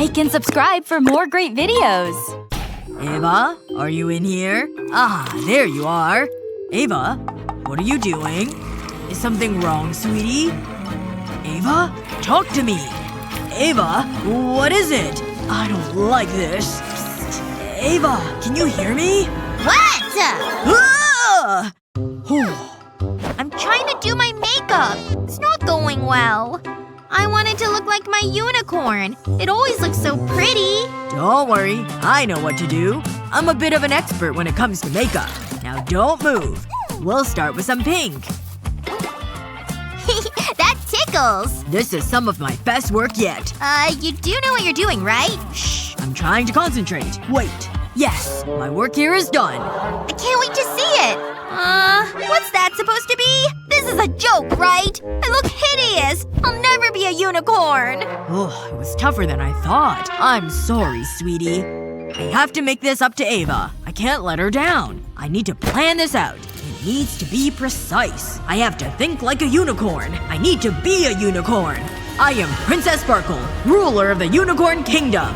like and subscribe for more great videos. Ava? Are you in here? Ah, there you are. Ava? What are you doing? Is something wrong, sweetie? Ava? Talk to me! Ava? What is it? I don't like this. Psst. Ava, can you hear me? What? Ah! I'm trying to do my makeup. It's not going well. I want it to look like my unicorn. It always looks so pretty. Don't worry. I know what to do. I'm a bit of an expert when it comes to makeup. Now don't move. We'll start with some pink. That tickles. This is some of my best work yet. You do know what you're doing, right? Shh. I'm trying to concentrate. Wait. Yes. My work here is done. I can't wait to see it. What's that supposed to be? This is a joke, right? I look hideous. I'll never be a unicorn. Oh, it was tougher than I thought. I'm sorry, sweetie. I have to make this up to Ava. I can't let her down. I need to plan this out. It needs to be precise. I have to think like a unicorn. I need to be a unicorn. I am Princess Sparkle, ruler of the Unicorn Kingdom.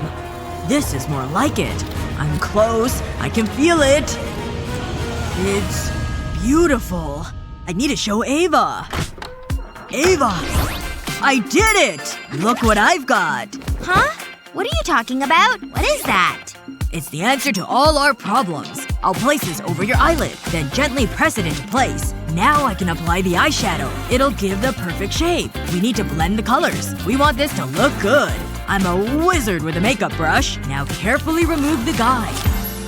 This is more like it. I'm close. I can feel it. It's beautiful. I need to show Ava. Ava! I did it! Look what I've got. Huh? What are you talking about? What is that? It's the answer to all our problems. I'll place this over your eyelid, then gently press it into place. Now I can apply the eyeshadow. It'll give the perfect shape. We need to blend the colors. We want this to look good. I'm a wizard with a makeup brush. Now carefully remove the guide.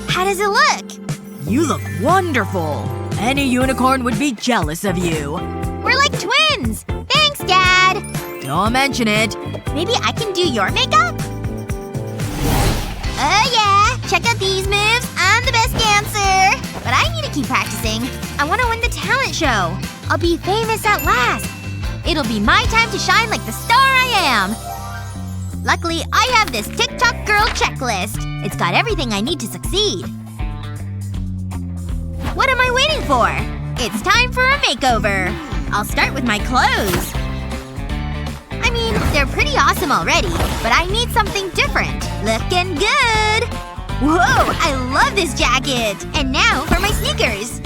How does it look? You look wonderful. Any unicorn would be jealous of you. We're like twins! Thanks, Dad! Don't mention it. Maybe I can do your makeup? Oh yeah! Check out these moves. I'm the best dancer! But I need to keep practicing. I want to win the talent show. I'll be famous at last. It'll be my time to shine like the star I am. Luckily, I have this TikTok girl checklist. It's got everything I need to succeed. What am I waiting for? It's time for a makeover. I'll start with my clothes. I mean, they're pretty awesome already, but I need something different. Looking good! Whoa! I love this jacket! And now for my sneakers.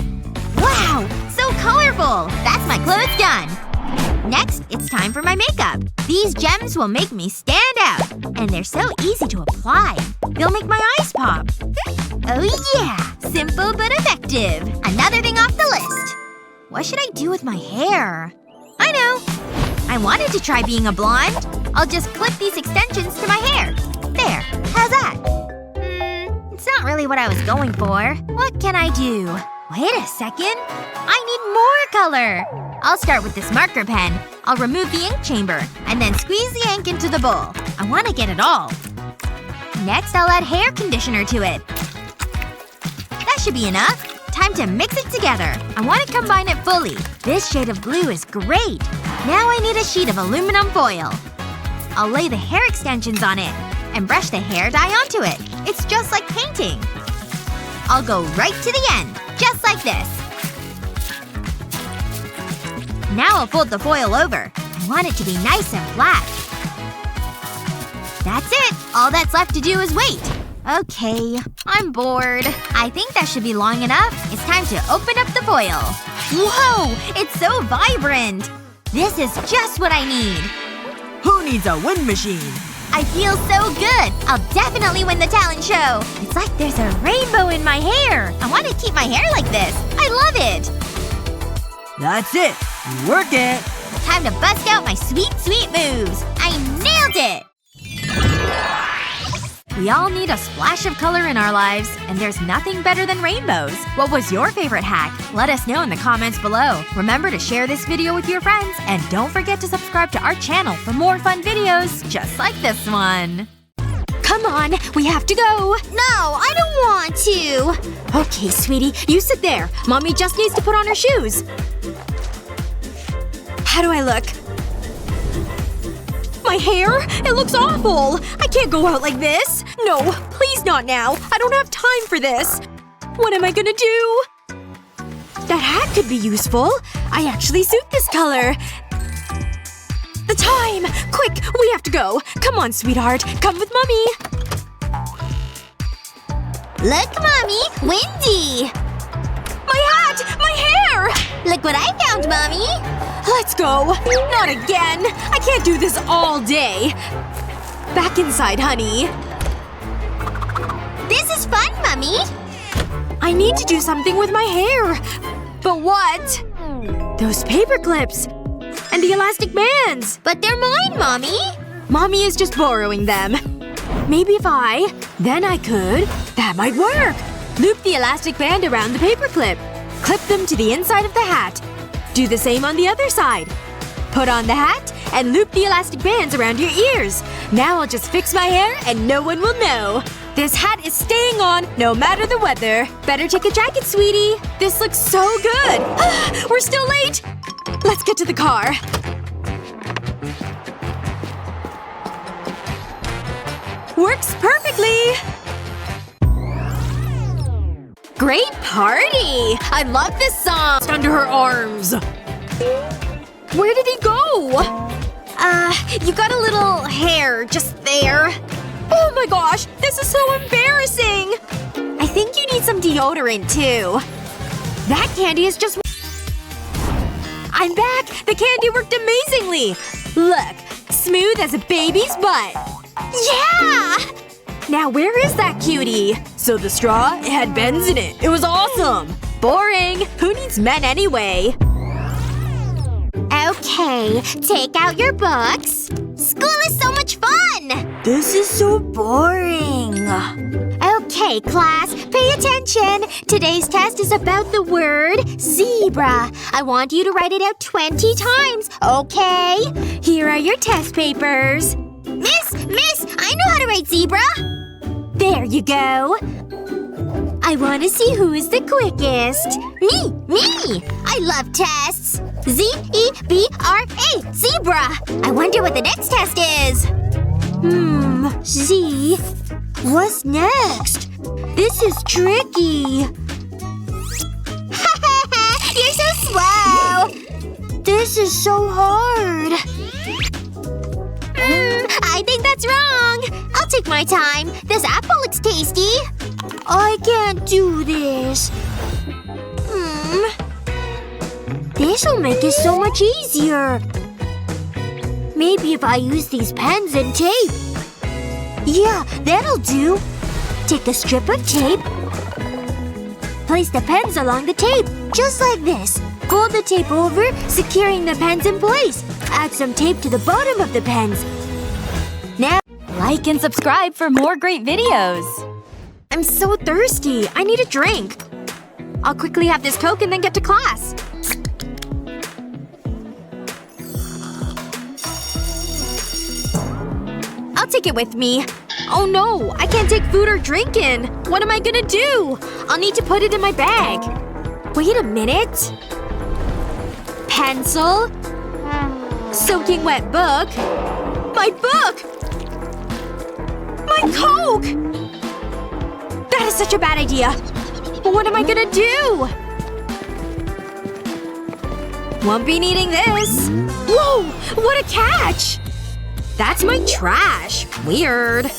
Wow! So colorful! That's my clothes done! Next, it's time for my makeup. These gems will make me stand out. And they're so easy to apply. They'll make my eyes pop. Oh yeah! Simple but effective. Another thing off the list. What should I do with my hair? I know! I wanted to try being a blonde. I'll just clip these extensions to my hair. There. How's that? It's not really what I was going for. What can I do? Wait a second. I need more color! I'll start with this marker pen. I'll remove the ink chamber, and then squeeze the ink into the bowl. I want to get it all. Next, I'll add hair conditioner to it. That should be enough. Time to mix it together. I want to combine it fully. This shade of blue is great. Now I need a sheet of aluminum foil. I'll lay the hair extensions on it, and brush the hair dye onto it. It's just like painting. I'll go right to the end. Just like this. Now I'll fold the foil over. I want it to be nice and flat. That's it! All that's left to do is wait. Okay. I'm bored. I think that should be long enough. It's time to open up the foil. Whoa! It's so vibrant! This is just what I need. Who needs a wind machine? I feel so good! I'll definitely win the talent show! It's like there's a rainbow in my hair! I want to keep my hair like this. I love it! That's it. Work it. Time to bust out my sweet, sweet moves! I nailed it! We all need a splash of color in our lives, and there's nothing better than rainbows. What was your favorite hack? Let us know in the comments below. Remember to share this video with your friends, and don't forget to subscribe to our channel for more fun videos just like this one. Come on, we have to go! No, I don't want to! Okay, sweetie, you sit there. Mommy just needs to put on her shoes. How do I look? My hair? It looks awful! I can't go out like this! No, please not now. I don't have time for this. What am I gonna do? That hat could be useful. I actually suit this color. The time! Quick! We have to go! Come on, sweetheart. Come with Mommy! Look, Mommy! Windy! My hat! My hair! Look what I found, Mommy! Let's go! Not again! I can't do this all day! Back inside, honey. This is fun, Mommy! I need to do something with my hair. But what? Those paper clips. And the elastic bands. But they're mine, Mommy! Mommy is just borrowing them. Maybe if then I could… That might work! Loop the elastic band around the paperclip. Clip them to the inside of the hat. Do the same on the other side. Put on the hat, and loop the elastic bands around your ears. Now I'll just fix my hair and no one will know. This hat is staying on, no matter the weather. Better take a jacket, sweetie. This looks so good! We're still late! Let's get to the car. Works perfectly! Great party! I love this song! It's under her arms. Where did he go? You got a little hair just there. Oh my gosh! This is so embarrassing! I think you need some deodorant, too. That candy is just… I'm back! The candy worked amazingly! Look. Smooth as a baby's butt. Yeah! Now where is that cutie? So the straw, it had bends in it. It was awesome! Boring! Who needs men anyway? Okay, take out your books. School is so much fun! This is so boring. Okay, class, pay attention. Today's test is about the word zebra. I want you to write it out 20 times, okay? Here are your test papers. Miss! I know how to write zebra! There you go. I want to see who is the quickest. Me! I love tests. Z-E-B-R-A. Zebra! I wonder what the next test is. Z. What's next? This is tricky. You're so slow! This is so hard. I think that's wrong. I'll take my time. This apple looks tasty. I can't do this. This'll make it so much easier. Maybe if I use these pens and tape. Yeah, that'll do. Take a strip of tape. Place the pens along the tape, just like this. Fold the tape over, securing the pens in place. Add some tape to the bottom of the pens. Now, like and subscribe for more great videos. I'm so thirsty. I need a drink. I'll quickly have this Coke and then get to class. I'll take it with me. Oh no, I can't take food or drink in. What am I gonna do? I'll need to put it in my bag. Wait a minute. Pencil. Soaking wet book. My book! My Coke! That is such a bad idea. But what am I gonna do? Won't be needing this. Whoa! What a catch! That's my trash. Weird.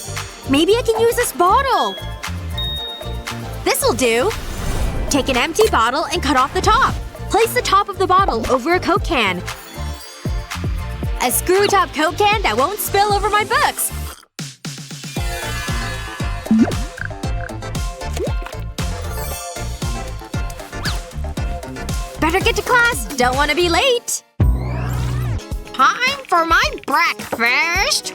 Maybe I can use this bottle. This'll do. Take an empty bottle and cut off the top. Place the top of the bottle over a Coke can. A screw-top Coke can that won't spill over my books. Better get to class. Don't want to be late. Time for my breakfast.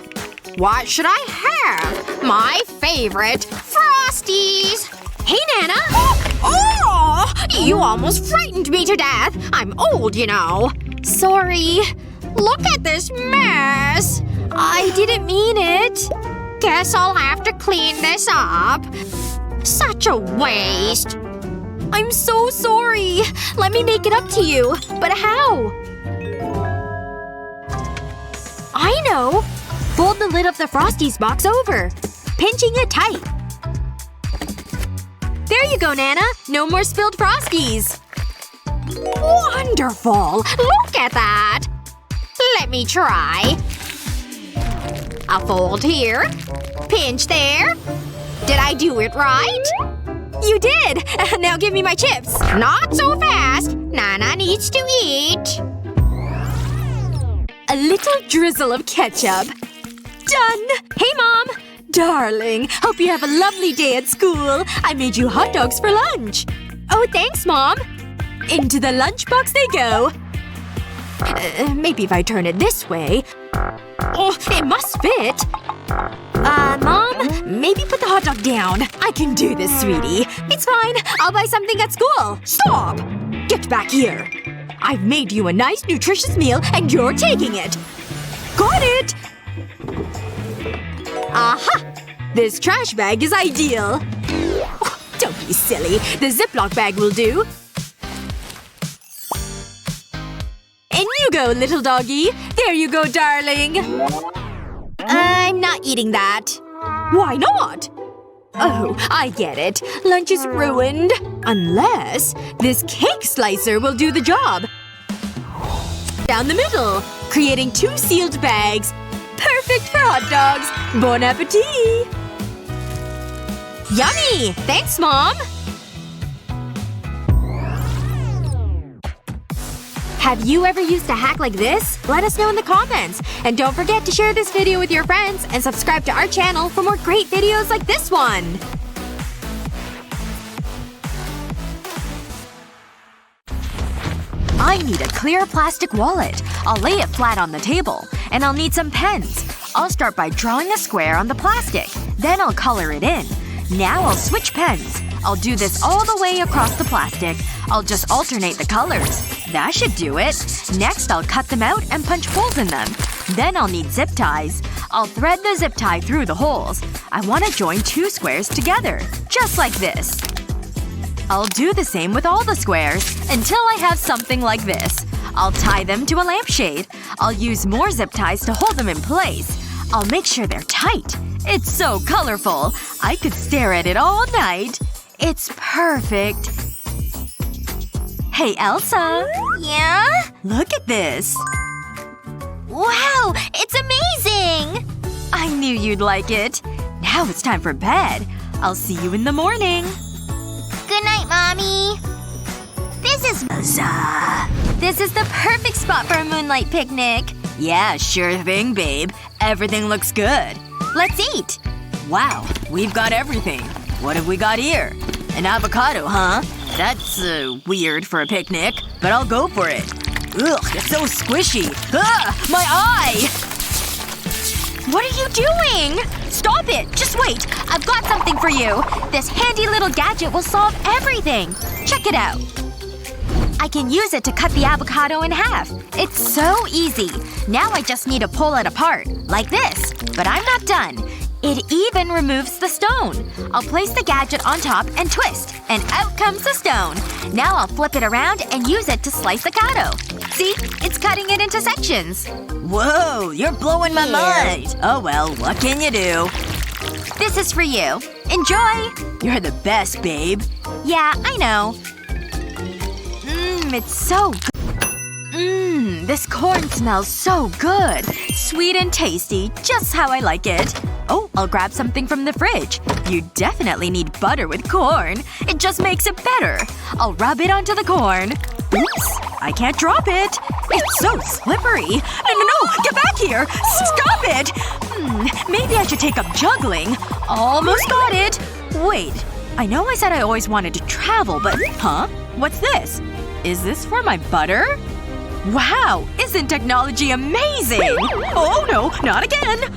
What should I have? My favorite, Frosties! Hey, Nana! Oh! You almost frightened me to death. I'm old, you know. Sorry. Look at this mess. I didn't mean it. Guess I'll have to clean this up. Such a waste. I'm so sorry. Let me make it up to you. But how? I know. Fold the lid of the Frosties box over. Pinching it tight. There you go, Nana. No more spilled Frosties. Wonderful! Look at that! Let me try. A fold here. Pinch there. Did I do it right? You did! Now give me my chips. Not so fast. Nana needs to eat. A little drizzle of ketchup. Done! Hey, Mom! Darling, hope you have a lovely day at school. I made you hot dogs for lunch. Oh, thanks, Mom. Into the lunchbox they go. Maybe if I turn it this way. Oh, it must fit. Mom? Maybe put the hot dog down. I can do this, sweetie. It's fine. I'll buy something at school. Stop! Get back here. I've made you a nice, nutritious meal, and you're taking it. Got it! Aha! This trash bag is ideal. Oh, don't be silly. The Ziploc bag will do. In you go, little doggy. There you go, darling. I'm not eating that. Why not? Oh, I get it. Lunch is ruined. Unless this cake slicer will do the job. Down the middle, creating 2 sealed bags. Perfect for hot dogs. Bon appetit! Yummy! Thanks, Mom! Have you ever used a hack like this? Let us know in the comments! And don't forget to share this video with your friends and subscribe to our channel for more great videos like this one! I need a clear plastic wallet. I'll lay it flat on the table. And I'll need some pens. I'll start by drawing a square on the plastic. Then I'll color it in. Now I'll switch pens. I'll do this all the way across the plastic. I'll just alternate the colors. That should do it. Next I'll cut them out and punch holes in them. Then I'll need zip ties. I'll thread the zip tie through the holes. I want to join 2 squares together. Just like this. I'll do the same with all the squares. Until I have something like this. I'll tie them to a lampshade. I'll use more zip ties to hold them in place. I'll make sure they're tight. It's so colorful. I could stare at it all night. It's perfect. Hey, Elsa. Yeah? Look at this. Wow! It's amazing! I knew you'd like it. Now it's time for bed. I'll see you in the morning. Good night, Mommy. This is the perfect spot for a moonlight picnic. Yeah, sure thing, babe. Everything looks good. Let's eat. Wow, we've got everything. What have we got here? An avocado, huh? That's, weird for a picnic. But I'll go for it. Ugh, it's so squishy. Ah! My eye! What are you doing? Stop it! Just wait! I've got something for you! This handy little gadget will solve everything! Check it out! I can use it to cut the avocado in half. It's so easy. Now I just need to pull it apart. Like this. But I'm not done. It even removes the stone. I'll place the gadget on top and twist. And out comes the stone. Now I'll flip it around and use it to slice the avocado. See? It's cutting it into sections. Whoa, you're blowing my mind. Oh well, what can you do? This is for you. Enjoy! You're the best, babe. Yeah, I know. It's so good. This corn smells so good. Sweet and tasty. Just how I like it. Oh, I'll grab something from the fridge. You definitely need butter with corn. It just makes it better. I'll rub it onto the corn. Oops. I can't drop it. It's so slippery. No, get back here! Stop it! Maybe I should take up juggling. Almost got it. Wait. I know I said I always wanted to travel, but… Huh? What's this? Is this for my butter? Wow! Isn't technology amazing? Oh no, not again!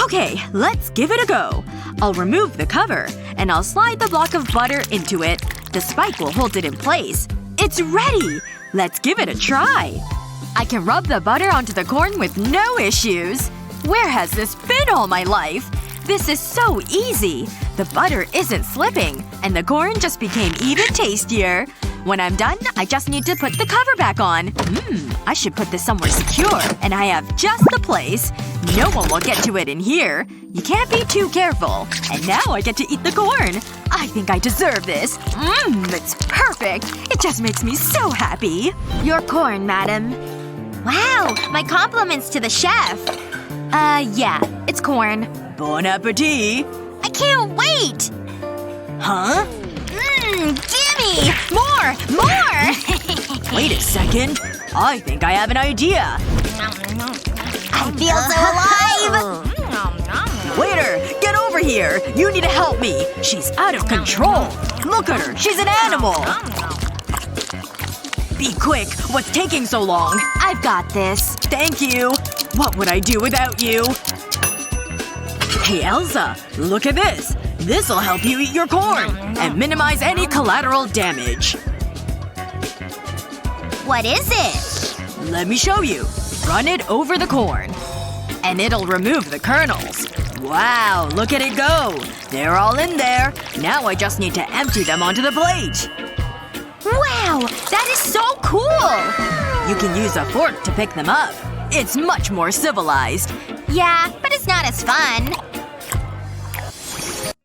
Okay, let's give it a go. I'll remove the cover. And I'll slide the block of butter into it. The spike will hold it in place. It's ready! Let's give it a try. I can rub the butter onto the corn with no issues. Where has this been all my life? This is so easy. The butter isn't slipping. And the corn just became even tastier. When I'm done, I just need to put the cover back on. I should put this somewhere secure. And I have just the place. No one will get to it in here. You can't be too careful. And now I get to eat the corn. I think I deserve this. It's perfect. It just makes me so happy. Your corn, madam. Wow, my compliments to the chef. Yeah. It's corn. Bon appetit. I can't wait! Huh? Gimme! More! Wait a second. I think I have an idea. I feel so alive! Waiter! Get over here! You need to help me! She's out of control! Look at her! She's an animal! Be quick! What's taking so long? I've got this. Thank you! What would I do without you? Hey Elsa! Look at this! This'll help you eat your corn! And minimize any collateral damage. What is it? Let me show you. Run it over the corn. And it'll remove the kernels. Wow, look at it go! They're all in there. Now I just need to empty them onto the plate. Wow! That is so cool! You can use a fork to pick them up. It's much more civilized. Yeah, but it's not as fun.